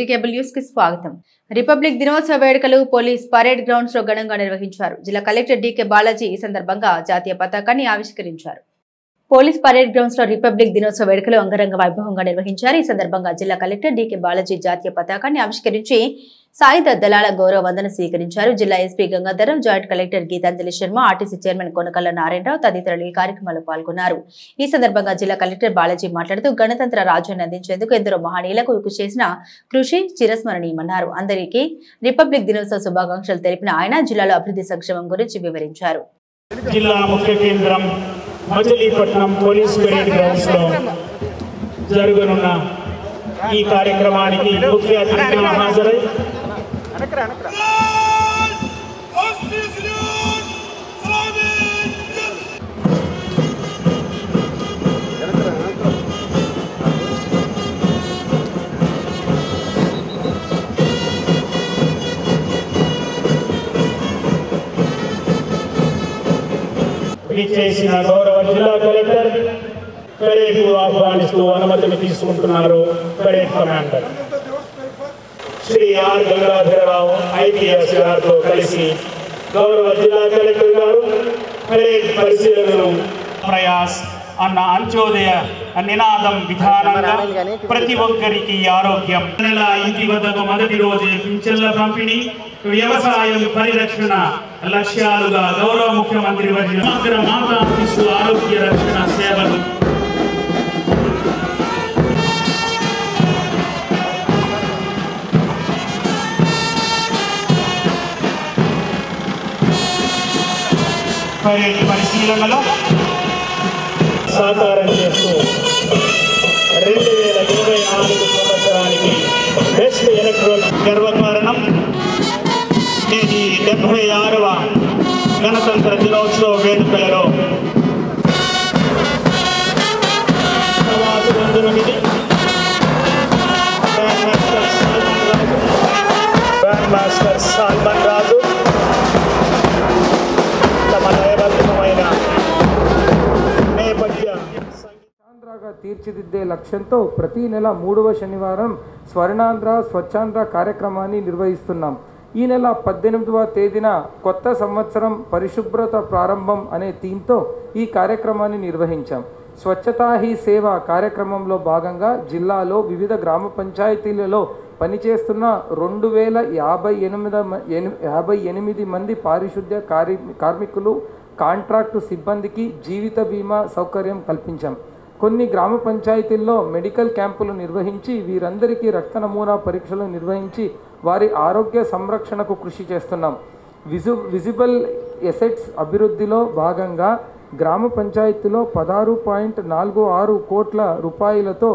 Cable news కి స్వాగతం. Republic దినోత్సవ వేడుకలు పోలీస్ పరేడ్ గ్రౌండ్స్ లో ఘనంగా నిర్వహించారు. జిల్లా కలెక్టర్ డి.కె. బాలాజీ ఈ సందర్భంగా జాతీయ పతాకాన్ని ఆవిష్కరించారు. పోలీస్ పరేడ్ గ్రౌండ్స్ లో రిపబ్లిక్ దినోత్సవ వేడుకలు అంగరంగ వైభవంగా నిర్వహించారు. ఈ సందర్భంగా జిల్లా కలెక్టర్ డి.కె. బాలాజీ జాతీయ పతాకాన్ని ఆవిష్కరించి సాయుధ దళాల గౌరవ వందన స్వీకరించారు. జిల్లా SP Gangadharam, joint collector Geetanjali Sharma, RTC chairman Konakalla Narayanarao తదితరులు ఈ కార్యక్రమంలో పాల్గొన్నారు. ఈ సందర్భంగా జిల్లా కలెక్టర్ బాలాజీ మాట్లాడుతూ గణతంత్ర రాజ్యాన్ని అందించేందుకు ఎందరో మహనీయులకు చేసిన కృషి చిరస్మరణీయమన్నారు. అందరికీ రిపబ్లిక్ దినోత్సవ శుభాకాంక్షలు తెలిపిన ఆయన జిల్లాలో అభివృద్ధి సంక్షేమం గురించి వివరించారు. జిల్లా ముఖ్య కేంద్రం మచిలీపట్నం పోలీస్ పరేడ్ గ్రౌండ్స్ లో జరగనున్న ఈ కార్యక్రమానికి ముఖ్య అతిథిగా హాజరై చేసిన గౌరవ జిల్లా కలెక్టర్ పరేడ్ ఆహ్వానిస్తూ అనుమతిని తీసుకుంటున్నారు. Parade commander Shri R Gangadhararao IPS గారితో కలిసి గౌరవ జిల్లా కలెక్టర్ గారు పరేడ్ పరిశీలనను ప్రయాస్ అన్న అంత్యోదయ నినాదం విధానంగా ప్రతి ఒక్కరికి ఆరోగ్యం, నెల ఇంటి వద్దకు మొదటి రోజే పింఛన్ల పంపిణీ, వ్యవసాయం పరిరక్షణ లక్ష్యాలుగా గౌరవ ముఖ్యమంత్రి వర్యులు సమగ్ర మాతా శిశు ఆరోగ్య రక్షణ సేవలు పరిశీలనలో సాకారం చేస్తూ 2024 సంవత్సరానికి బెస్ట్ ఎలక్ట్రానిక్ గర్వకారణం నేటి 76వ గణతంత్ర దినోత్సవ వేడుకలలో గ్రాండ్ మాస్టర్ సల్మాన్ రాజు తమ లయబద్ధమైన నేపథ్య స్వర్ణాంధ్రగా తీర్చిదిద్దే లక్ష్యంతో ప్రతి నెల 3వ శనివారం స్వర్ణాంధ్ర స్వచ్ఛాంధ్ర కార్యక్రమాన్ని నిర్వహిస్తున్నాం. ఈ నెల 18వ తేదీన కొత్త సంవత్సరం పరిశుభ్రత ప్రారంభం అనే థీమ్తో ఈ కార్యక్రమాన్ని నిర్వహించాం. స్వచ్ఛతా హీ సేవ కార్యక్రమంలో భాగంగా జిల్లాలో వివిధ గ్రామ పంచాయతీలలో పనిచేస్తున్న 2058 మంది పారిశుద్ధ్య కార్మికులు, కాంట్రాక్టు సిబ్బందికి జీవిత బీమా సౌకర్యం కల్పించాం. కొన్ని గ్రామ పంచాయతీల్లో మెడికల్ క్యాంపులు నిర్వహించి వీరందరికీ రక్త నమూనా పరీక్షలు నిర్వహించి వారి ఆరోగ్య సంరక్షణకు కృషి చేస్తున్నాం. విజిబుల్ ఎసెట్స్ అభివృద్ధిలో భాగంగా గ్రామ పంచాయతీలో 16.46 కోట్ల రూపాయలతో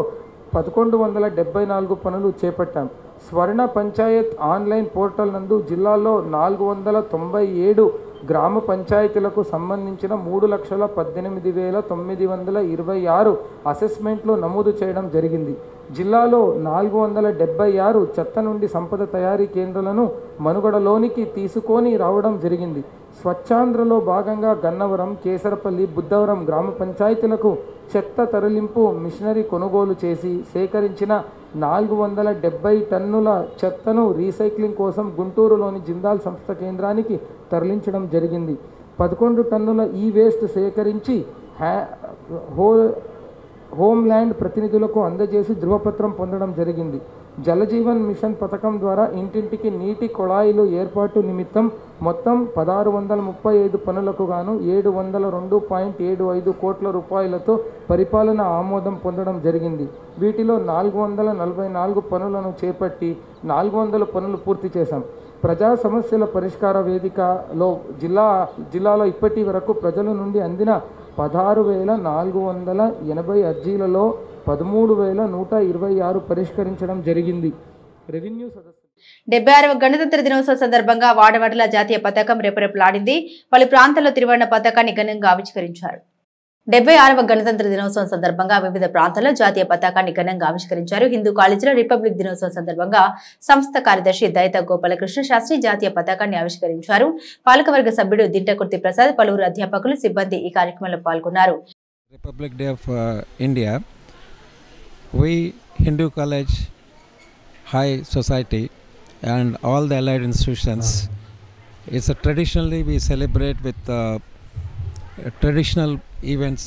1174 పనులు చేపట్టాం. స్వర్ణ పంచాయత్ ఆన్లైన్ పోర్టల్ నందు జిల్లాలో 497 గ్రామ పంచాయతీలకు సంబంధించిన 3,18,926 అసెస్మెంట్లు నమోదు చేయడం జరిగింది. జిల్లాలో 476 చెత్త నుండి సంపద తయారీ కేంద్రాలను మనుగడలోనికి తీసుకొని రావడం జరిగింది. స్వచ్ఛాంధ్రలో భాగంగా గన్నవరం, కేసరపల్లి, బుద్ధవరం గ్రామ పంచాయతీలకు చెత్త తరలింపు మిషనరీ కొనుగోలు చేసి సేకరించిన 470 టన్నుల చెత్తను రీసైక్లింగ్ కోసం గుంటూరులోని జిందాల్ సంస్థ కేంద్రానికి తరలించడం జరిగింది. 11 టన్నుల ఈ వేస్ట్ సేకరించి హోమ్ల్యాండ్ ప్రతినిధులకు అందజేసి ధృవపత్రం పొందడం జరిగింది. జలజీవన్ మిషన్ పథకం ద్వారా ఇంటింటికి నీటి కొళాయిలు ఏర్పాటు నిమిత్తం మొత్తం 1635 పనులకు గాను 702.75 కోట్ల రూపాయలతో పరిపాలన ఆమోదం పొందడం జరిగింది. వీటిలో 444 పనులను చేపట్టి 400 పనులు పూర్తి చేశాం. ప్రజా సమస్యల పరిష్కార వేదికలో జిల్లాలో ఇప్పటి వరకు ప్రజల నుండి అందిన 16,480 అర్జీలలో 13,126 పరిష్కరించడం జరిగింది. రెవెన్యూ సదస్సు 76వ గణతంత్ర దినోత్సవ సందర్భంగా వాడవాడల జాతీయ పతాకం రెపరెపలాడింది. పలు ప్రాంతాల్లో త్రివర్ణ పతాకాన్ని ఘనంగా ఆవిష్కరించారు. 76వ గణతంత్ర దినోత్సవం సందర్భంగా వివిధ ప్రాంతాల్లో జాతీయ పతాకాన్ని ఘనంగా ఆవిష్కరించారు. హిందూ కాలేజీలో రిపబ్లిక్ దినోత్సవం సందర్భంగా సంస్థ కార్యదర్శి దైత గోపాలకృష్ణ శాస్త్రి జాతీయ పతాకాన్ని ఆవిష్కరించారు. పాలకవర్గ సభ్యుడు దింటకుర్తి ప్రసాద్, పలువురు అధ్యాపకులు, సిబ్బంది ఈ కార్యక్రమంలో పాల్గొన్నారు. Republic Day of India, we Hindu College high society and all the allied institutions. It's a traditionally we celebrate with traditional events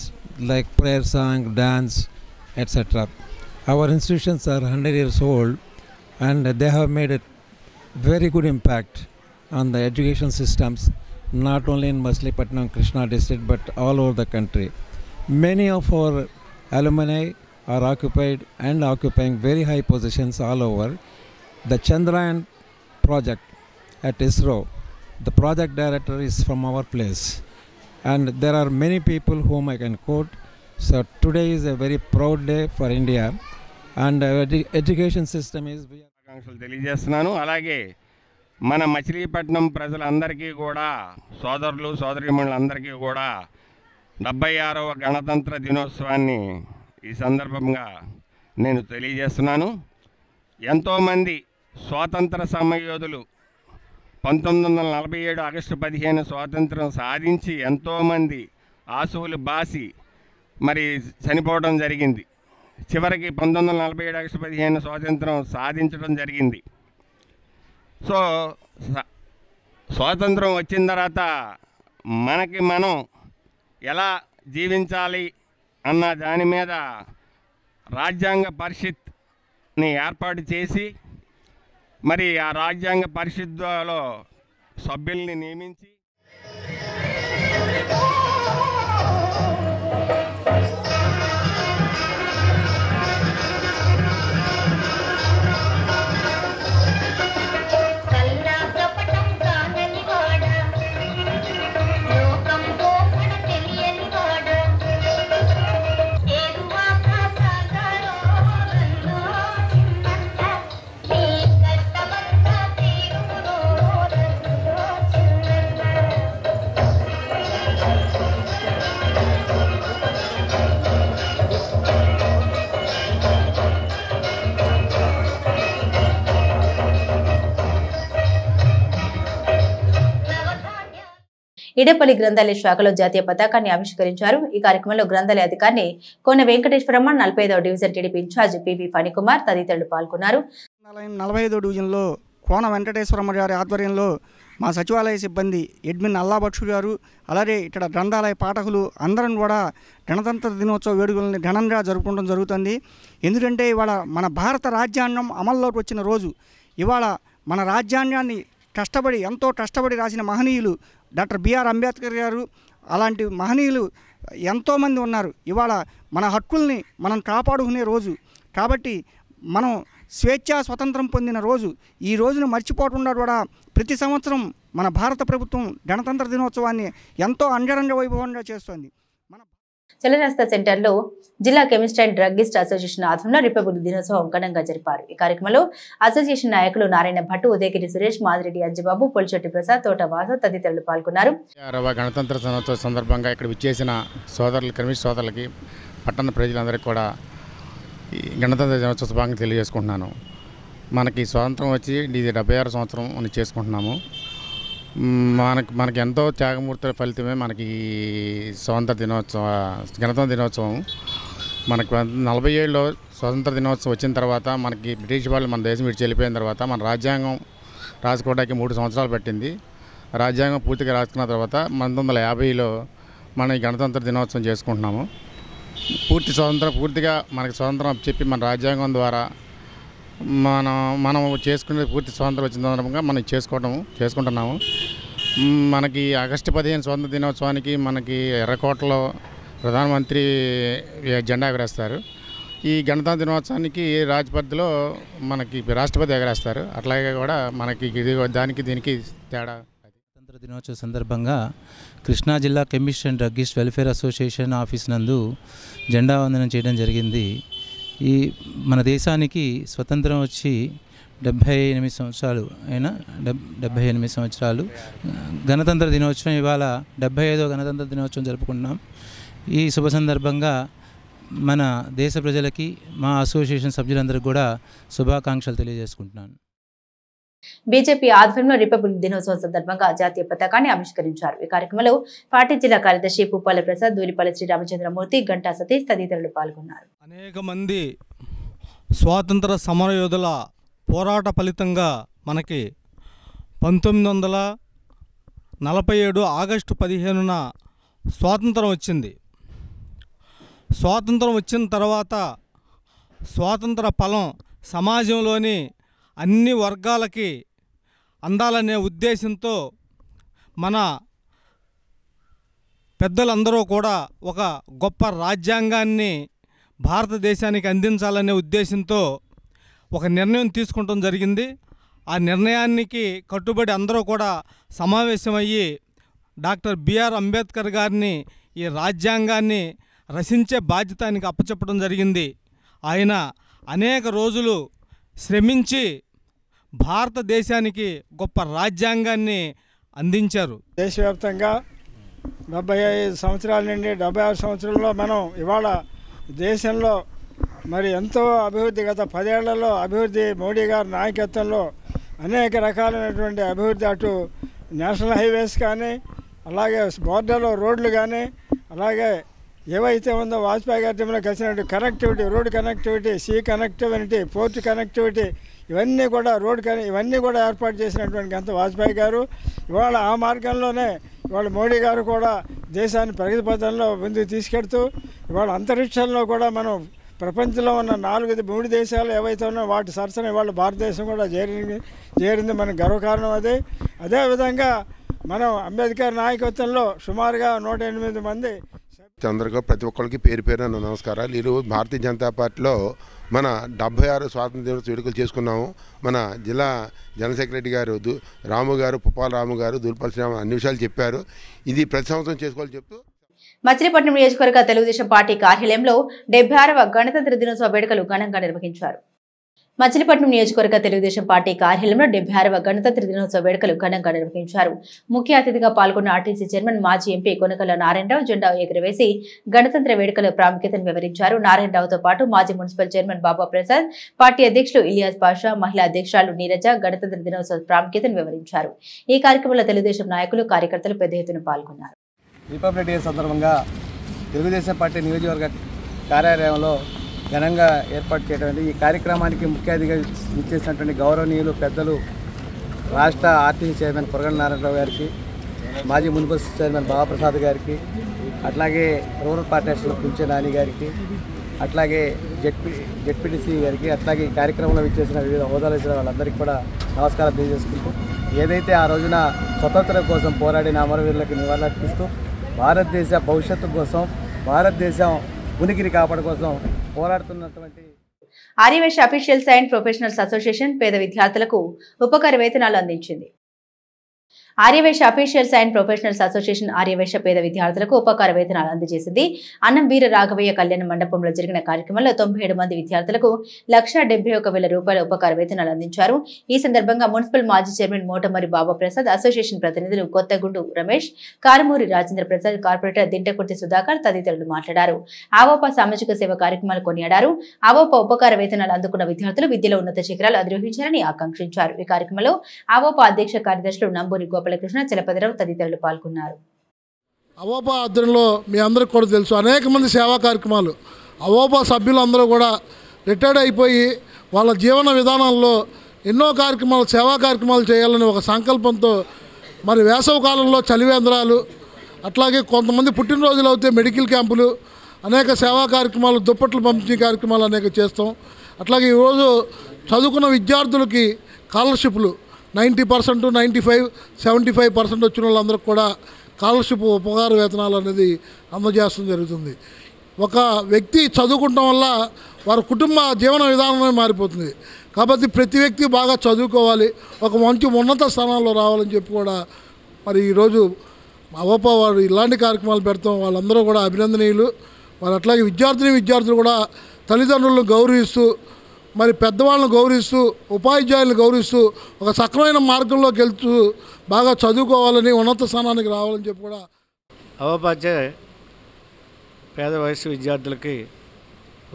like prayer song, dance, etc. Our institutions are 100 years old and they have made a very good impact on the education systems, not only in Machilipatnam, Krishna district, but all over the country. Many of our alumni are occupied and occupying very high positions all over. The Chandrayaan project at ISRO, the project director is from our place. And there are many people whom I can quote. So today is a very proud day for India. And education system is... ఆకాంక్షలు తెలియజేస్తున్నాను. అలాగే మన మచిలీపట్నం ప్రజలందరికీ కూడా, సోదరులు సోదరీమణులందరికీ కూడా 76వ గణతంత్ర దినోత్సవాన్ని ఈ సందర్భంగా నేను తెలియజేస్తున్నాను. ఎంతోమంది స్వాతంత్ర సమరయోధులు 1947 ఆగస్టు 15 స్వాతంత్రం సాధించి ఎంతోమంది ఆసువులు బాసి మరి చనిపోవడం జరిగింది. చివరికి 1947 ఆగస్టు 15 స్వాతంత్రం సాధించడం జరిగింది. సో స్వాతంత్రం వచ్చిన తర్వాత మనకి మనం ఎలా జీవించాలి అన్న దాని మీద రాజ్యాంగ పరిషత్ని ఏర్పాటు చేసి మరి ఆ రాజ్యాంగ పరిషత్తులో సభ్యుల్ని నియమించి ఇడపల్లి గ్రంథాలయ శాఖలో జాతీయ పతాకాన్ని ఆవిష్కరించారు. ఈ కార్యక్రమంలో గ్రంథాలయ అధికారిని కోన వెంకటేశ్వరమ్మ, 45వ division TDP incharge PV Phanikumar తదితరులు పాల్గొన్నారు. 45వ డివిజన్లో కోన వెంకటేశ్వరమ్మ గారి ఆధ్వర్యంలో మా సచివాలయ సిబ్బంది అడ్మిన్ అల్లాబక్షు గారు, అలాగే ఇక్కడ గ్రంథాలయ పాఠకులు అందరం కూడా గణతంత్ర దినోత్సవ వేడుకలను ఘనంగా జరుపుకోవడం జరుగుతుంది. ఎందుకంటే ఇవాళ మన భారత రాజ్యాంగం అమల్లోకి వచ్చిన రోజు. ఇవాళ మన రాజ్యాంగాన్ని ఎంతో కష్టపడి రాసిన మహనీయులు డాక్టర్ బిఆర్ అంబేద్కర్ గారు, అలాంటి మహనీయులు ఎంతోమంది ఉన్నారు. ఇవాళ మన హక్కుల్ని మనం కాపాడుకునే రోజు కాబట్టి మనం స్వేచ్ఛా స్వతంత్రం పొందిన రోజు. ఈ రోజును మర్చిపోకుండా కూడా ప్రతి సంవత్సరం మన భారత ప్రభుత్వం గణతంత్ర దినోత్సవాన్ని ఎంతో అంగరంగ వైభవంగా చేస్తోంది. చలనస్త సెంటర్లో జిల్లా కెమిస్ట్ అండ్ డ్రగ్గిస్ట్ అసోసియేషన్ ఆధ్వర్యంలో రిపబ్లిక్ దినోత్సవం ఘనంగా జరిపారు. ఈ కార్యక్రమంలో అసోసియేషన్ నాయకులు నారాయణ భట్టు, ఉదయగిరి సురేష్, మాదిరెడ్డి అంజబాబు, పొలిచెట్టి ప్రసాద్, తోట వాసు తదితరులు పాల్గొన్నారు. 6వ గణతంత్ర దినోత్సవ సందర్భంగా ఇక్కడ విచ్చేసిన సోదరులు, కెమిస్ట్ సోదరులకి, పట్టణ ప్రజలందరికీ కూడా ఈ గణతంత్ర దినోత్సవ శుభాకాంక్షలు తెలియజేసుకుంటున్నాను. మనకి స్వాతంత్రం వచ్చి ఇది 76 సంవత్సరం అని చేసుకుంటున్నాము. మనకి ఎంతో త్యాగమూర్తుల ఫలితమే మనకి గణతంత్ర దినోత్సవం. మనకు 47లో స్వాతంత్ర దినోత్సవం వచ్చిన తర్వాత మనకి బ్రిటిష్ వాళ్ళు మన దేశం విడిచి వెళ్ళిపోయిన తర్వాత మన రాజ్యాంగం రాసుకోవడానికి 3 సంవత్సరాలు పట్టింది. రాజ్యాంగం పూర్తిగా రాసుకున్న తర్వాత 1950లో మనం ఈ గణతంత్ర దినోత్సవం చేసుకుంటున్నాము. పూర్తిగా మనకి స్వాతంత్రం చెప్పి మన రాజ్యాంగం ద్వారా మనం చేసుకునే పూర్తి స్వాతంత్రం వచ్చిన సందర్భంగా మనం చేసుకుంటున్నాము. మనకి ఆగస్టు 15 స్వాతంత్ర దినోత్సవానికి మనకి ఎర్రకోటలో ప్రధానమంత్రి జెండా ఎగరేస్తారు. ఈ గణతంత్ర దినోత్సవానికి రాజ్పథ్లో మనకి రాష్ట్రపతి ఎగరేస్తారు. అట్లాగే కూడా మనకి దీనికి తేడా. గణతంత్ర దినోత్సవ సందర్భంగా కృష్ణా జిల్లా chemist and druggist welfare association office నందు జెండా వందనం చేయడం జరిగింది. ఈ మన దేశానికి స్వతంత్రం వచ్చి 78 సంవత్సరాలు అయినా 78 సంవత్సరాలు. గణతంత్ర దినోత్సవం ఇవాళ 75వ గణతంత్ర దినోత్సవం జరుపుకుంటున్నాం. ఈ శుభ సందర్భంగా మన దేశ ప్రజలకి, మా అసోసియేషన్ సభ్యులందరికీ కూడా శుభాకాంక్షలు తెలియజేసుకుంటున్నాను. బీజేపీ ఆధ్వర్యంలో రిపబ్లిక్ దినోత్సవం సందర్భంగా జాతీయ పతాకాన్ని ఆవిష్కరించారు. ఈ కార్యక్రమంలో పార్టీ జిల్లా కార్యదర్శి పుప్పాల ప్రసాద్, దూరిపల్లి శ్రీరామచంద్రమూర్తి, గంటా సతీష్ తదితరులు పాల్గొన్నారు. అనేక మంది స్వాతంత్ర సమరయోధుల పోరాట ఫలితంగా మనకి 1947 ఆగస్టు 15న స్వాతంత్రం వచ్చింది. స్వాతంత్రం వచ్చిన తర్వాత స్వాతంత్ర ఫలం సమాజంలోని అన్ని వర్గాలకి అందాలనే ఉద్దేశంతో మన పెద్దలందరూ కూడా ఒక గొప్ప రాజ్యాంగాన్ని భారతదేశానికి అందించాలనే ఉద్దేశంతో ఒక నిర్ణయం తీసుకోవడం జరిగింది. ఆ నిర్ణయానికి కట్టుబడి అందరూ కూడా సమావేశమయ్యి డాక్టర్ బిఆర్ అంబేద్కర్ గారిని ఈ రాజ్యాంగాన్ని రచించే బాధ్యత ఆయనకు అప్పచెప్పడం జరిగింది. ఆయన అనేక రోజులు శ్రమించి భారతదేశానికి గొప్ప రాజ్యాంగాన్ని అందించారు. దేశవ్యాప్తంగా 75 సంవత్సరాల నుండి 76 సంవత్సరాల్లో మనం ఇవాళ దేశంలో మరి ఎంతో అభివృద్ధి, గత 10 ఏళ్లలో అభివృద్ధి మోడీ గారి నాయకత్వంలో అనేక రకాలైనటువంటి అభివృద్ధి, అటు నేషనల్ హైవేస్ కానీ, అలాగే బోర్డర్లో రోడ్లు కానీ, అలాగే ఏవైతే ఉందో వాజ్పేయి గారి టైంలో కలిసినట్టు connectivity, road connectivity, sea connectivity, port connectivity, ఇవన్నీ కూడా ఇవన్నీ కూడా ఏర్పాటు చేసినటువంటి గంత వాజ్పేయి గారు. ఇవాళ ఆ మార్గంలోనే ఇవాళ మోడీ గారు కూడా దేశాన్ని ప్రగతి పథంలో ముందుకు తీసుకెడుతూ ఇవాళ అంతరిక్షంలో కూడా మనం ప్రపంచంలో ఉన్న 3 దేశాలు ఏవైతే ఉన్నాయో వాటి సరసన ఇవాళ భారతదేశం కూడా చేరింది. మనకు గర్వకారణం అదేవిధంగా మనం అంబేద్కర్ నాయకత్వంలో సుమారుగా 108 మంది అందరికీ ప్రతి ఒక్కరికి పేరు పేరున నమస్కారాలు. ఈరోజు భారతీయ జనతా పార్టీలో మన 76 స్వాతంత్ర దినోత్సవ వేడుకలు చేసుకున్నాము. మన జిల్లా జనరల్ సెక్రటరీ గారు రాము గారు, పుప్పాల రాము గారు, దూల్పల్లి శ్రీరాము అన్ని విషయాలు చెప్పారు. ఇది ప్రతి సంవత్సరం చేసుకోవాలని చెప్తూ మచిలీపట్నం నియోజకవర్గ తెలుగుదేశం పార్టీ కార్యాలయంలో 76వ గణతంత్ర దినోత్సవ వేడుకలు ఘనంగా నిర్వహించారు. మచిలీపట్నం నియోజకవర్గ తెలుగుదేశం పార్టీ కార్యాలయంలో 76వ గణతంత్ర దినోత్సవ వేడుకలు ఘనంగా నిర్వహించారు. ముఖ్య అతిథిగా పాల్గొన్న ఆర్టీసీ చైర్మన్ మాజీ ఎంపీ కొనకల నారాయణరావు జెండా ఎగురవేసి గణతంత్ర వేడుకల ప్రాముఖ్యతను వివరించారు. నారాయణరావుతో పాటు మాజీ మున్సిపల్ చైర్మన్ బాబా ప్రసాద్, పార్టీ అధ్యక్షులు ఇలియాస్ పాషా, మహిళా అధ్యక్షురాలు నీరజ గణతంత్ర దినోత్సవ ప్రాముఖ్యతను వివరించారు. ఈ కార్యక్రమంలో తెలుగుదేశం నాయకులు, కార్యకర్తలు పెద్ద ఎత్తున పాల్గొన్నారు. రిపబ్లిక్ డే సందర్భంగా తెలుగుదేశం పార్టీ నియోజకవర్గ కార్యాలయంలో ఘనంగా ఏర్పాటు చేయడం. ఈ కార్యక్రమానికి ముఖ్య అతిథిగా ఇచ్చేసినటువంటి గౌరవనీయులు పెద్దలు రాష్ట్ర ఆర్టీసీ చైర్మన్ కొరగల నారాయణరావు గారికి, మాజీ మున్సిపల్ చైర్మన్ బాబాప్రసాద్ గారికి, అట్లాగే రూరల్ పార్టీ అధ్యక్షులు కుంచె నాని గారికి, అట్లాగే జెడ్పీటీసీ గారికి, అట్లాగే ఈ కార్యక్రమంలో ఇచ్చేసిన వివిధ హోదాలు ఇచ్చిన వాళ్ళందరికీ కూడా నమస్కారం తెలియజేసుకుంటూ, ఏదైతే ఆ రోజున స్వతంత్రం కోసం పోరాడిన అమరవీరులకు నివాళులర్పిస్తూ భారతదేశ భవిష్యత్తు కోసం, భారతదేశం ఉనికిని కాపాడు కోసం పోరాడుతున్నటువంటి Aryavysya officials and professionals association పేద విద్యార్థులకు ఉపకార వేతనాలు అందించింది. Aryavysya officials and professionals association Aryavysya పేద విద్యార్థులకు ఉపకార వేతనాలు అందజేసింది. అన్నం వీర రాఘవయ్య కళ్యాణ మండపంలో జరిగిన కార్యక్రమంలో 97 మంది విద్యార్థులకు 1,71,000 రూపాయల ఉపకార వేతనాలు అందించారు. ఈ సందర్భంగా మున్సిపల్ మాజీ చైర్మన్ మోటమరి బాబా ప్రసాద్, అసోసియేషన్ ప్రతినిధులు కొత్తగుండు రమేష్, కారుమూరి రాజేంద్ర ప్రసాద్, కార్పొరేటర్ దింటకుర్తి సుధాకర్ తదితరులు మాట్లాడారు. ఆవోపా సామాజిక సేవ కార్యక్రమాలు కొనియాడారు. ఆవోపా ఉపకార వేతనాలు అందుకున్న విద్యార్థులు విద్యలో ఉన్నత శిఖరాలు అధిరోహించాలని ఆకాంక్షించారు. ఈ కార్యక్రమంలో ఆవోపా అధ్యక్ష కార్యదర్శులు నంబూరి గోపాలకృష్ణ, చలపతిరావు తదితరులు పాల్గొన్నారు. అవోపా ఆధ్వర్యంలో మీ అందరికి కూడా తెలుసు అనేక మంది సేవా కార్యక్రమాలు, అవోపా సభ్యులందరూ కూడా రిటైర్డ్ అయిపోయి వాళ్ళ జీవన విధానంలో ఎన్నో కార్యక్రమాలు, సేవా కార్యక్రమాలు చేయాలని ఒక సంకల్పంతో మరి వేసవి కాలంలో చలివేంద్రాలు, అట్లాగే కొంతమంది పుట్టినరోజులు అవుతే మెడికల్ క్యాంపులు, అనేక సేవా కార్యక్రమాలు, దుప్పట్లు పంపిణీ కార్యక్రమాలు అనేక చేస్తాం. అట్లాగే ఈరోజు చదువుకున్న విద్యార్థులకి స్కాలర్షిప్లు 90%, 95%, 75% వచ్చిన వాళ్ళందరికీ కూడా స్కాలర్షిప్ ఉపకార వేతనాలు అనేది అందజేయడం జరుగుతుంది. ఒక వ్యక్తి చదువుకుంటం వల్ల వారి కుటుంబ జీవన విధానమే మారిపోతుంది. కాబట్టి ప్రతి వ్యక్తి బాగా చదువుకోవాలి, ఒక మంచి ఉన్నత స్థానాల్లో రావాలని చెప్పి కూడా మరి ఈరోజు అవోపా వారు ఇలాంటి కార్యక్రమాలు పెడతాం. వాళ్ళందరూ కూడా అభినందనీయులు. మరి అట్లాగే విద్యార్థులు కూడా తల్లిదండ్రులను గౌరవిస్తూ, మరి పెద్దవాళ్ళని గౌరవిస్తూ, ఉపాధ్యాయులను గౌరవిస్తూ ఒక సక్రమైన మార్గంలోకి వెళ్తూ బాగా చదువుకోవాలని, ఉన్నత స్థానానికి రావాలని చెప్పి కూడా అవోపాచే పేద వయసు విద్యార్థులకి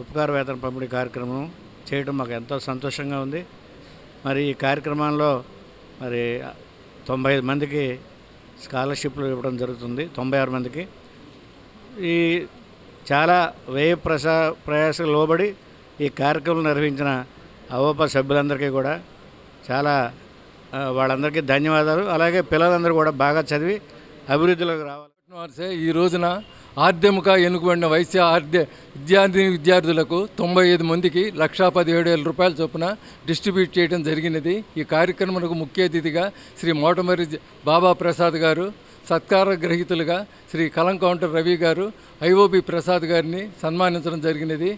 ఉపకార వేతన పంపిణీ కార్యక్రమం చేయడం మాకు ఎంతో సంతోషంగా ఉంది. మరి ఈ కార్యక్రమంలో మరి 95 మందికి స్కాలర్షిప్లు ఇవ్వడం జరుగుతుంది. 96 మందికి ఈ చాలా వ్యయ ప్రయాసకు లోబడి ఈ కార్యక్రమం నిర్వహించిన అవోపా సభ్యులందరికీ కూడా చాలా వాళ్ళందరికీ ధన్యవాదాలు. అలాగే పిల్లలందరూ కూడా బాగా చదివి అభివృద్ధిలోకి రావాలి. ఈ రోజున ఆర్ద్యముక ఎన్నుకబడిన వైశ్య విద్యార్థులకు 95 మందికి 1,17,000 రూపాయల చొప్పున డిస్ట్రిబ్యూట్ చేయడం జరిగినది. ఈ కార్యక్రమానికి ముఖ్య అతిథిగా శ్రీ మోటమరి బాబా ప్రసాద్ గారు, సత్కార గ్రహీతులుగా శ్రీ కలంకౌంటర్ రవి గారు, ఐఓబి ప్రసాద్ గారిని సన్మానించడం జరిగినది.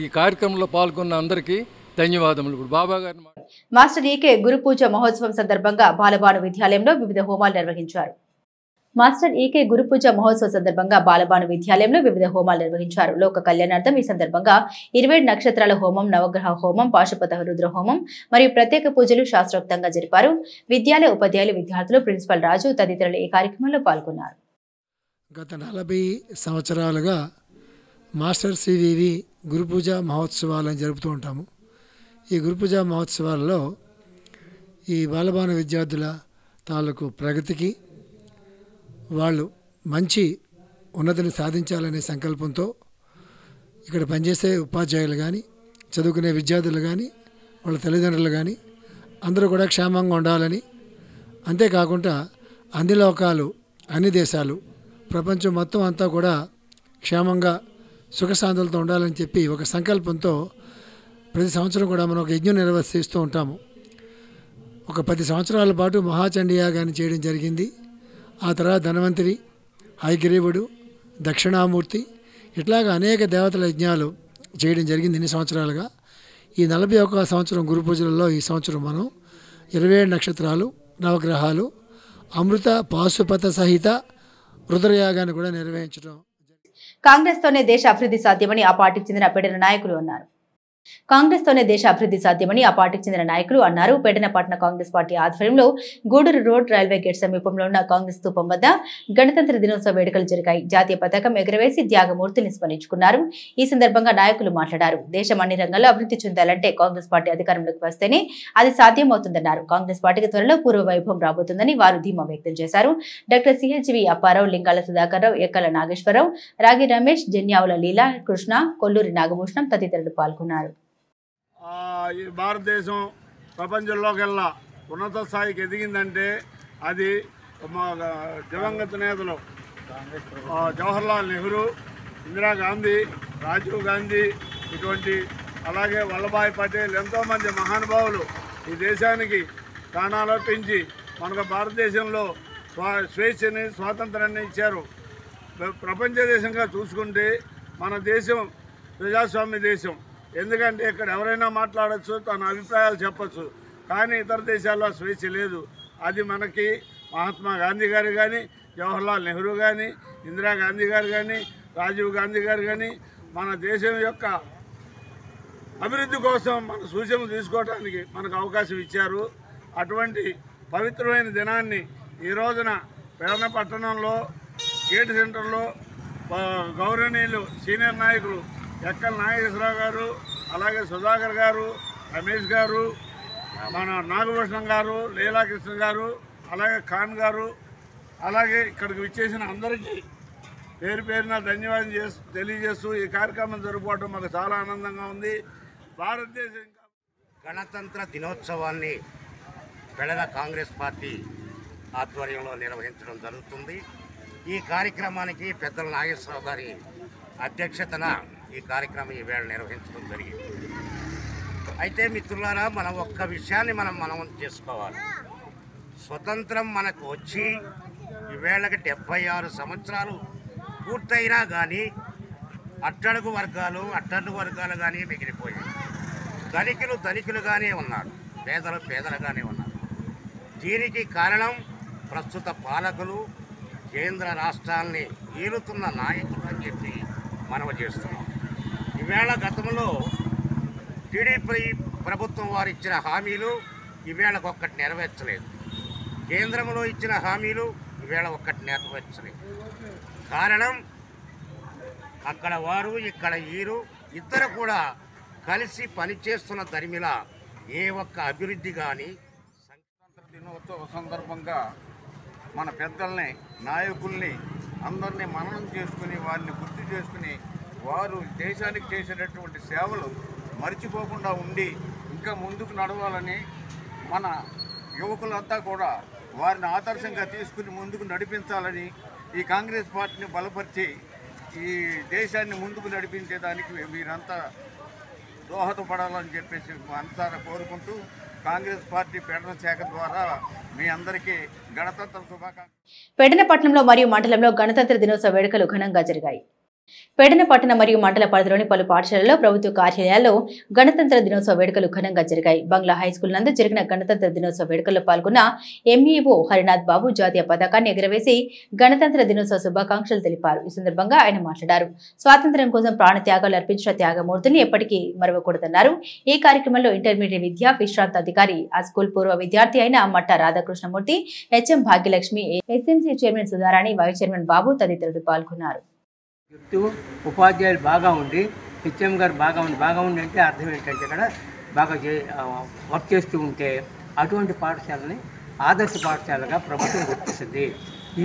ఈ కార్యక్రమంలో పాల్గొన్న అందరికీ ధన్యవాదములు. ఇప్పుడు బాబా గారిని మాస్టర్ ఈకే గురు పూజ మహోత్సవం సందర్భంగా బాలబాను విద్యాలయంలో వివిధ హోమాలు నిర్వహించారు. మాస్టర్ ఈకే గురు పూజ మహోత్సవ సందర్భంగా బాలబాను విద్యాలయంలో వివిధ హోమాలు నిర్వహించారు. లోక కళ్యాణార్థం ఈ సందర్భంగా 27 నక్షత్రాల హోమం, నవగ్రహ హోమం, పాశుపత రుద్ర హోమం మరియు ప్రత్యేక పూజలు శాస్త్రోక్తంగా జరిపారు. విద్యాలయ ఉపాధ్యాయులు, విద్యార్థులు, ప్రిన్సిపల్ రాజు తదితరులు ఈ కార్యక్రమంలో పాల్గొన్నారు. గత 40 సంవత్సరాలుగా మాస్టర్ సివివి గురు పూజ మహోత్సవాలను జరుపుతూ ఉంటాము. ఈ గురు పూజ మహోత్సవాలలో ఈ బాలబాను విద్యార్థుల తాలూకు ప్రగతికి, వాళ్ళు మంచి ఉన్నతిని సాధించాలనే సంకల్పంతో ఇక్కడ పనిచేసే ఉపాధ్యాయులు కానీ, చదువుకునే విద్యార్థులు కానీ, వాళ్ళ తల్లిదండ్రులు కానీ అందరూ కూడా క్షేమంగా ఉండాలని, అంతేకాకుండా అన్ని లోకాలు, అన్ని దేశాలు, ప్రపంచం మొత్తం అంతా కూడా క్షేమంగా సుఖశాంతులతో ఉండాలని చెప్పి ఒక సంకల్పంతో ప్రతి సంవత్సరం కూడా మనం ఒక యజ్ఞం నిర్వర్తిస్తూ ఉంటాము. ఒక 10 సంవత్సరాల పాటు మహాచండీ యాగాన్ని చేయడం జరిగింది. ఆ తర్వాత ధన్వంతరి, హయగ్రీవుడు, దక్షిణామూర్తి ఇట్లాగా అనేక దేవతల యజ్ఞాలు చేయడం జరిగింది ఇన్ని సంవత్సరాలుగా. ఈ 41వ సంవత్సరం గురు పూజలలో ఈ సంవత్సరం మనం 27 నక్షత్రాలు, నవగ్రహాలు, అమృత పాశుపత సహిత రుద్రయాగాన్ని కూడా నిర్వహించడం. కాంగ్రెస్ తోనే దేశ అభివృద్ధి సాధ్యమని ఆ పార్టీకి చెందిన పెడన నాయకులు అన్నారు. కాంగ్రెస్తోనే దేశ అభివృద్ధి సాధ్యమని ఆ పార్టీకి చెందిన నాయకులు అన్నారు. పెడనపట్న కాంగ్రెస్ పార్టీ ఆధ్వర్యంలో గూడూరు రోడ్ రైల్వే గేట్ సమీపంలో ఉన్న కాంగ్రెస్ స్తూపం వద్ద గణతంత్ర దినోత్సవ వేడుకలు జరిగాయి. జాతీయ పతాకం ఎగురవేసి త్యాగమూర్తిని స్మరించుకున్నారు. ఈ సందర్భంగా నాయకులు మాట్లాడారు. దేశం అన్ని రంగాల్లో అభివృద్ధి చెందాలంటే కాంగ్రెస్ పార్టీ అధికారంలోకి వస్తేనే అది సాధ్యమవుతుందన్నారు. కాంగ్రెస్ పార్టీకి త్వరలో పూర్వ వైభవం రాబోతుందని వారు ధీమా వ్యక్తం చేశారు. డాక్టర్ సిహెచ్వి అప్పారావు, లింగాల సుధాకర్ రావు, ఎక్కల నాగేశ్వరరావు, రాగి రమేష్, జన్యావుల లీలా కృష్ణ, కొల్లూరి నాగభూషణం తదితరులు పాల్గొన్నారు. ఈ భారతదేశం ప్రపంచంలోకెల్లా ఉన్నత స్థాయికి ఎదిగిందంటే అది మా దివంగత నేతలు జవహర్లాల్ నెహ్రూ, ఇందిరాగాంధీ, రాజీవ్ గాంధీ, ఇటువంటి అలాగే వల్లభాయ్ పటేల్ ఎంతోమంది మహానుభావులు ఈ దేశానికి ప్రాణాలర్పించి మనకు భారతదేశంలో స్వేచ్ఛని, స్వాతంత్రాన్ని ఇచ్చారు. ప్రపంచ దేశంగా చూసుకుంటే మన దేశం ప్రజాస్వామ్య దేశం. ఎందుకంటే ఇక్కడ ఎవరైనా మాట్లాడచ్చు, తన అభిప్రాయాలు చెప్పచ్చు. కానీ ఇతర దేశాల్లో స్వేచ్ఛ లేదు. అది మనకి మహాత్మా గాంధీ గారు కానీ, జవహర్లాల్ నెహ్రూ కానీ, ఇందిరాగాంధీ గారు కానీ, రాజీవ్ గాంధీ గారు కానీ మన దేశం యొక్క అభివృద్ధి కోసం మన సూచనలు తీసుకోవడానికి మనకు అవకాశం ఇచ్చారు. అటువంటి పవిత్రమైన దినాన్ని ఈ రోజున పెడనపట్టణంలో గేట్ సెంటర్లో గౌరవనీయులు సీనియర్ నాయకులు ఎక్కల నాగేశ్వరరావు గారు, అలాగే సుధాకర్ గారు, రమేష్ గారు, మన నాగభూషణం గారు, లీలాకృష్ణ గారు, అలాగే ఖాన్ గారు, అలాగే ఇక్కడికి విచ్చేసిన అందరికీ పేరు పేరున ధన్యవాదం తెలియజేస్తూ ఈ కార్యక్రమం జరుపుకోవడం మాకు చాలా ఆనందంగా ఉంది. భారతదేశం గణతంత్ర దినోత్సవాన్ని పెడన కాంగ్రెస్ పార్టీ ఆధ్వర్యంలో నిర్వహించడం జరుగుతుంది. ఈ కార్యక్రమానికి పెద్దల నాగేశ్వరరావు గారి అధ్యక్షతన ఈ కార్యక్రమం ఈవేళ నిర్వహించడం జరిగింది. అయితే మిత్రులారా, మనం ఒక్క విషయాన్ని మనం చేసుకోవాలి. స్వతంత్రం మనకు వచ్చి ఈవేళకి 76 సంవత్సరాలు పూర్తయినా కానీ అట్టడుగు వర్గాలు కానీ మిగిలిపోయాయి. ధనికులుగానే ఉన్నారు, పేదలుగానే ఉన్నారు. దీనికి కారణం ప్రస్తుత పాలకులు, కేంద్ర రాష్ట్రాల్ని ఏలుతున్న నాయకులు అని చెప్పి మనవి చేస్తున్నాం. ఈవేళ గతంలో టీడీపీ ప్రభుత్వం వారు ఇచ్చిన హామీలు ఈవేళకు ఒక్కటి నెరవేర్చలేదు. కేంద్రంలో ఇచ్చిన హామీలు ఈవేళ ఒక్కటి నెరవేర్చలేదు. కారణం అక్కడ వారు, ఇక్కడ వీరు ఇద్దరు కూడా కలిసి పనిచేస్తున్న దరిమిలా ఏ ఒక్క అభివృద్ధి కానీ. గణతంత్ర దినోత్సవ సందర్భంగా మన పెద్దల్ని, నాయకుల్ని అందరినీ మననం చేసుకుని, వారిని గుర్తు చేసుకుని, వారు దేశానికి చేసినటువంటి సేవలు మర్చిపోకుండా ఉండి ఇంకా ముందుకు నడవాలని మన యువకులంతా కూడా వారిని ఆదర్శంగా తీసుకుని ముందుకు నడిపించాలని ఈ కాంగ్రెస్ పార్టీని బలపరిచి ఈ దేశాన్ని ముందుకు నడిపించేదానికి మీరంతా దోహదపడాలని చెప్పేసి మనసారా కోరుకుంటూ కాంగ్రెస్ పార్టీ పెడన శాఖ ద్వారా మీ అందరికీ గణతంత్ర శుభాకాంక్షలు. పెడనపట్నంలో మరియు మండలంలో గణతంత్ర దినోత్సవ వేడుకలు ఘనంగా జరిగాయి. పెడనపట్టణ మరియు మండల పరిధిలోని పలు పాఠశాలల్లో ప్రభుత్వ కార్యాలయాల్లో గణతంత్ర దినోత్సవ వేడుకలు ఘనంగా జరిగాయి. బంగ్లా హైస్కూల్ నందు జరిగిన గణతంత్ర దినోత్సవ వేడుకల్లో పాల్గొన్న ఎంఈఓ హరినాథ్ బాబు జాతీయ పతాకాన్ని ఎగురవేసి గణతంత్ర దినోత్సవ శుభాకాంక్షలు తెలిపారు. ఈ సందర్భంగా ఆయన మాట్లాడారు. స్వాతంత్ర్యం కోసం ప్రాణత్యాగాలు అర్పించిన త్యాగమూర్తిని ఎప్పటికీ మరవకూడదన్నారు. ఈ కార్యక్రమంలో ఇంటర్మీడియట్ విద్యా విశ్రాంత అధికారి ఆ స్కూల్ పూర్వ విద్యార్థి అయిన Matta Radhakrishnamurthy, HM Bhagyalakshmi, SMC chairman Sudharani, vice chairman Babu తదితరులు పాల్గొన్నారు. ఉపాధ్యాయులు బాగా ఉండి, హెచ్ఎం గారు బాగా ఉండి అంటే అర్థం ఏంటంటే ఇక్కడ బాగా వర్క్ చేస్తూ ఉంటే అటువంటి పాఠశాలని ఆదర్శ పాఠశాలగా ప్రభుత్వం గుర్తిస్తుంది.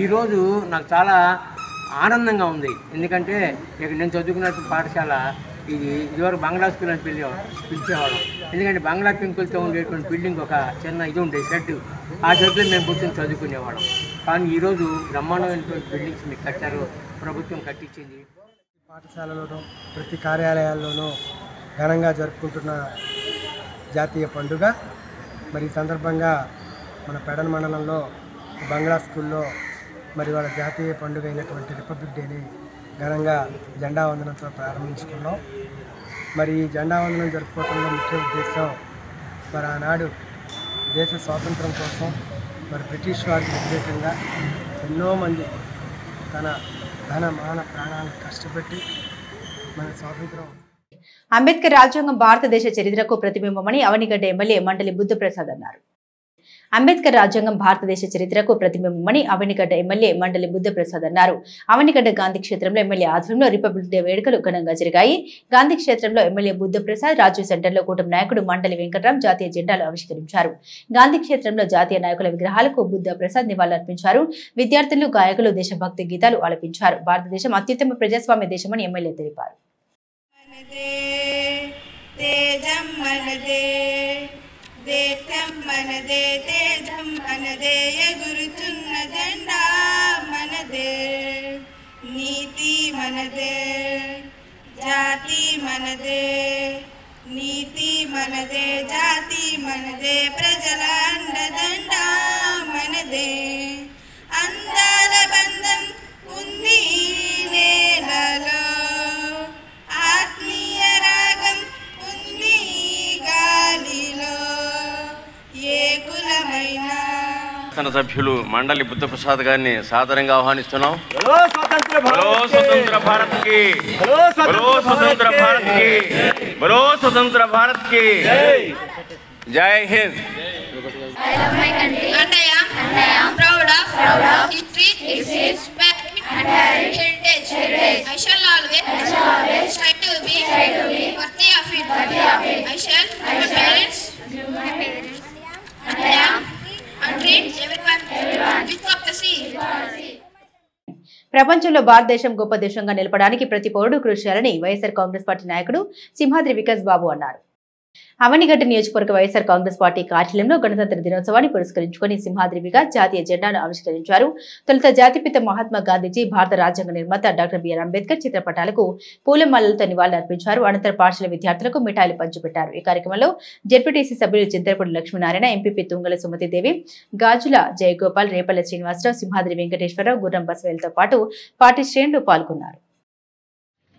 ఈరోజు నాకు చాలా ఆనందంగా ఉంది. ఎందుకంటే ఇక్కడ నేను చదువుకున్న పాఠశాల ఇదివరకు బంగ్లా స్కూల్ అని పిలిచేవాళ్ళం. ఎందుకంటే బంగ్లా పెంకులతో ఉండేటువంటి బిల్డింగ్ ఒక చిన్న ఇది ఉండేది షెడ్. ఆ షెడ్లో మేము కూర్చొని చదువుకునేవాళ్ళం. కానీ ఈరోజు బ్రహ్మాండమైనటువంటి బిల్డింగ్స్ మీకు కట్టారు, ప్రభుత్వం కట్టించింది. పాఠశాలలోనూ ప్రతి కార్యాలయాల్లోనూ ఘనంగా జరుపుకుంటున్న జాతీయ పండుగ. మరి ఈ సందర్భంగా మన పెడన మండలంలో బంగ్లా స్కూల్లో మరి వాళ్ళ జాతీయ పండుగ అయినటువంటి రిపబ్లిక్ డేని ఘనంగా జెండా వందనంతో ప్రారంభించుకున్నాం. మరి ఈ జెండా వందనం జరుపుకోవడంలో ముఖ్య ఉద్దేశం మరి ఆనాడు దేశ స్వాతంత్రం కోసం మరి బ్రిటిష్ వారికి వ్యతిరేకంగా ఎన్నో మంది తన ధన మాన ప్రాణాలను కష్టపెట్టి మన స్వాతంత్రం. అంబేద్కర్ రాజ్యాంగం భారతదేశ చరిత్రకు ప్రతిబింబమని అవనిగడ్డ ఎమ్మెల్యే మండలి బుద్ధప్రసాద్ అన్నారు. అంబేద్కర్ రాజ్యాంగం భారతదేశ చరిత్రకు ప్రతిబింబమని అవనిగడ్డ ఎమ్మెల్యే మండలి బుద్ధప్రసాద్ అన్నారు. అవనిగడ్డ గాంధీ క్షేత్రంలో ఎమ్మెల్యే ఆధ్వర్యంలో రిపబ్లిక్ డే వేడుకలు ఘనంగా జరిగాయి. గాంధీ క్షేత్రంలో ఎమ్మెల్యే బుద్ధప్రసాద్, రాజీవ్ సెంటర్లో కూటమి నాయకుడు మండలి వెంకట్రాం జాతీయ జెండాలు ఆవిష్కరించారు. గాంధీ క్షేత్రంలో జాతీయ నాయకుల విగ్రహాలకు బుద్ధప్రసాద్ నివాళులర్పించారు. విద్యార్థులు, గాయకులు దేశభక్తి గీతాలు ఆలపించారు. భారతదేశం అత్యుత్తమ ప్రజాస్వామ్య దేశమని ఎమ్మెల్యే తెలిపారు. దేశం మనదే, తేజం మనదే, ఎగురుతున్న జెండా మనదే, నీతి మనదే, జాతి మనదే, నీతి మనదే, జాతి మనదే, ప్రజల అండదండ మనదే, అందాల బంధం ఉంది నేలలో, ఆత్మీయ రాగం ఉంది గాలిలో, సభ్యులు మండలి బుద్ధప్రసాద్ గారిని సాదరంగా ఆహ్వానిస్తున్నాం. స్వతంత్ర భారత్ కి జై Hind. proud of history, heritage. I shall always try to be worthy of it. I shall my parents and I am and treat everyone with courtesy. ప్రపంచంలో భారతదేశం గొప్ప దేశంగా నిలపడానికి ప్రతి పౌరుడు కృషి చేయాలని వైఎస్ఆర్ కాంగ్రెస్ పార్టీ నాయకుడు సింహాద్రి వికాస్ బాబు అన్నారు. అవనిగడ్డ నియోజకవర్గ వైఎస్ఆర్ కాంగ్రెస్ పార్టీ కార్యాలయంలో గణతంత్ర దినోత్సవాన్ని పురస్కరించుకుని సింహాద్రి వికాస్ జాతీయ జెండాను ఆవిష్కరించారు. తొలుత జాతిపిత మహాత్మా గాంధీజీ, భారత రాజ్యాంగ నిర్మాత డాక్టర్ బిఆర్ అంబేద్కర్ చిత్రపటాలకు పూలమాలలతో నివాళులర్పించారు. అనంతరం పాఠశాల విద్యార్థులకు మిఠాయిలు పంచిపెట్టారు. ఈ కార్యక్రమంలో జెడ్పీటీసీ సభ్యులు చింతలపూడి లక్ష్మీనారాయణ, ఎంపీపీ తుంగల సుమతిదేవి, గాజుల జయగోపాల్, రేపల్ల శ్రీనివాసరావు, సింహాద్రి వెంకటేశ్వరరావు, గుర్రం బసవేలతో పాటు పార్టీ శ్రేణులు పాల్గొన్నారు.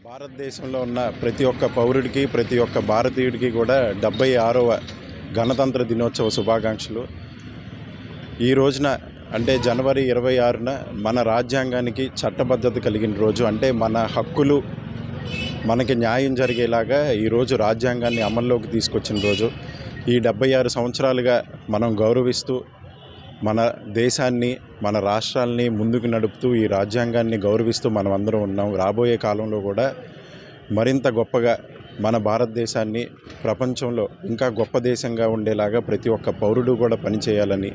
భారతదేశంలో ఉన్న ప్రతి ఒక్క పౌరుడికి, ప్రతి ఒక్క భారతీయుడికి కూడా 76వ గణతంత్ర దినోత్సవ శుభాకాంక్షలు. ఈ రోజున అంటే జనవరి 26న మన రాజ్యాంగానికి చట్టబద్ధత కలిగిన రోజు. అంటే మన హక్కులు మనకి న్యాయం జరిగేలాగా ఈరోజు రాజ్యాంగాన్ని అమల్లోకి తీసుకొచ్చిన రోజు. ఈ 76 సంవత్సరాలుగా మనం గౌరవిస్తూ మన దేశాన్ని, మన రాష్ట్రాలని ముందుకు నడుపుతూ ఈ రాజ్యాంగాన్ని గౌరవిస్తూ మనం అందరం ఉన్నాం. రాబోయే కాలంలో కూడా మరింత గొప్పగా మన భారతదేశాన్ని ప్రపంచంలో ఇంకా గొప్ప దేశంగా ఉండేలాగా ప్రతి ఒక్క పౌరుడు కూడా పనిచేయాలని,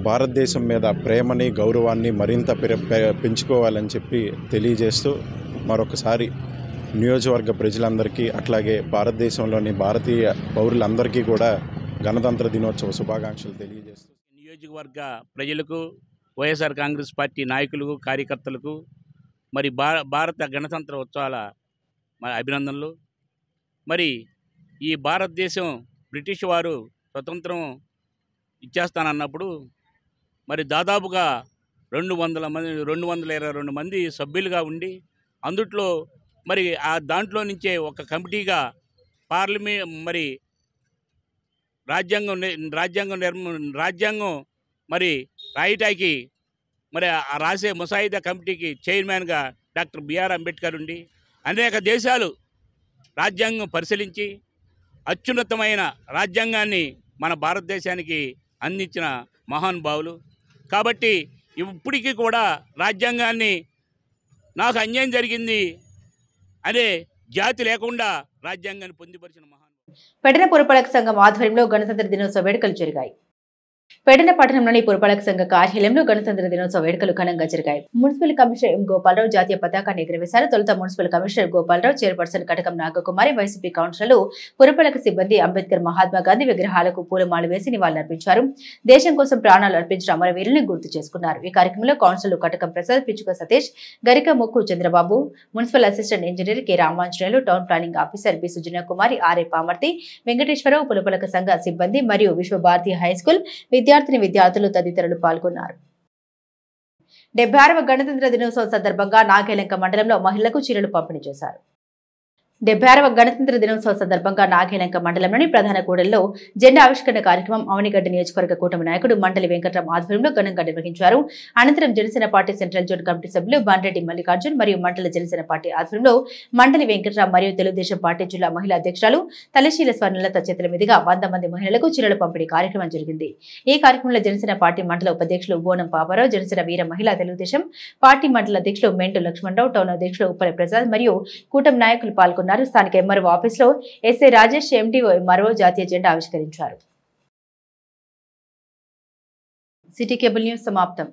భారతదేశం మీద ప్రేమని, గౌరవాన్ని మరింత పెంచుకోవాలని చెప్పి తెలియజేస్తూ మరొకసారి నియోజకవర్గ ప్రజలందరికీ అట్లాగే భారతదేశంలోని భారతీయ పౌరులందరికీ కూడా గణతంత్ర దినోత్సవ శుభాకాంక్షలు తెలియజేస్తూ నియోజకవర్గ ప్రజలకు వైఎస్ఆర్ కాంగ్రెస్ పార్టీ నాయకులకు కార్యకర్తలకు మరి భారత గణతంత్ర ఉత్సవాల అభినందనలు. మరి ఈ భారతదేశం బ్రిటిష్ వారు స్వతంత్రం ఇచ్చేస్తానన్నప్పుడు మరి దాదాపుగా 222 మంది సభ్యులుగా ఉండి అందుట్లో మరి ఆ దాంట్లో నుంచే ఒక కమిటీగా మరి రాజ్యాంగం మరి రాయటానికి మరి ఆ రాసే ముసాయిదా కమిటీకి చైర్మన్గా డాక్టర్ బిఆర్ అంబేద్కర్ ఉండి అనేక దేశాలు రాజ్యాంగం పరిశీలించి అత్యున్నతమైన రాజ్యాంగాన్ని మన భారతదేశానికి అందించిన మహానుభావులు. కాబట్టి ఇప్పటికీ కూడా రాజ్యాంగాన్ని నాకు అన్యాయం జరిగింది అనే జాతి లేకుండా రాజ్యాంగాన్ని పొందుపరిచిన పెడన పురపాలక సంఘం ఆధ్వర్యంలో గణతంత్ర దినోత్సవ వేడుకలు జరిగాయి. పెడన పట్టణంలోని పురపాలక సంఘ కార్యాలయంలో గణతంత్ర దినోత్సవ వేడుకలు ఘనంగా జరిగాయి. మున్సిపల్ కమిషనర్ ఎం గోపాలరావు జాతీయ పతాకాన్ని ఎగురవేశారు. తొలుత మున్సిపల్ కమిషనర్ గోపాలరావు, చైర్పర్సన్ కటకం నాగకుమారి, వైసీపీ కౌన్సిలర్లు, పురపాలక సిబ్బంది అంబేద్కర్, మహాత్మా గాంధీ విగ్రహాలకు పూలమాల వేసి నివాళులర్పించారు. దేశం కోసం ప్రాణాలు అర్పించిన అమరవీరుల్ని గుర్తు చేసుకున్నారు. ఈ కార్యక్రమంలో కౌన్సిలర్లు కటకం ప్రసాద్, పిచ్చుక Satish, Garika Mukku Chandrababu, municipal assistant engineer K Ramanjaneyulu, town planning officer B Sujanakumari, RA Pamarthi, Venkateswararao, పురపాలక సంఘ సిబ్బంది మరియు విశ్వభారతి హైస్కూల్ విద్యార్థులు తదితరులు పాల్గొన్నారు. 76వ గణతంత్ర దినోత్సవం సందర్భంగా నాగేలంక మండలంలో మహిళలకు చీరలు పంపిణీ చేశారు. 76వ గణతంత్ర దినోత్సవ సందర్భంగా నాగేలంక మండలంలోని ప్రధాన కూడలిలో జెండా ఆవిష్కరణ కార్యక్రమం అవనిగడ్డ నియోజకవర్గ కూటమి నాయకుడు మండలి వెంకట్రామ్ ఆధ్వర్యంలో ఘనంగా నిర్వహించారు. అనంతరం Janasena party central zone committee సభ్యులు బాన్రెడ్డి మల్లికార్జున్ మరియు మండల జనసేన పార్టీ ఆధ్వర్యంలో మండలి వెంకట్రామ్ మరియు తెలుగుదేశం పార్టీ జిల్లా మహిళా అధ్యక్షురాలు తలశీల స్వర్ణలత చేతుల మీదుగా 100 మంది మహిళలకు చీరల పంపిణీ కార్యక్రమం జరిగింది. ఈ కార్యక్రమంలో జనసేన పార్టీ మండల ఉపాధ్యక్షులు బోనం పాపారావు, జనసేన వీర మహిళా తెలుగుదేశం పార్టీ మండల అధ్యక్షులు మెంటు లక్ష్మణరావు, టౌన్ అధ్యక్షులు ఉప్పల ప్రసాద్ మరియు కూటమి నాయకులు పాల్గొన్నారు. స్థానిక ఎంఆర్ఓ ఆఫీసులో ఎస్ఐ రాజేష్, ఎండిఓ ఎంఆర్ఓ జాతీయ జెండా ఆవిష్కరించారు. సిటీ కేబుల్ న్యూస్ సమాప్తం.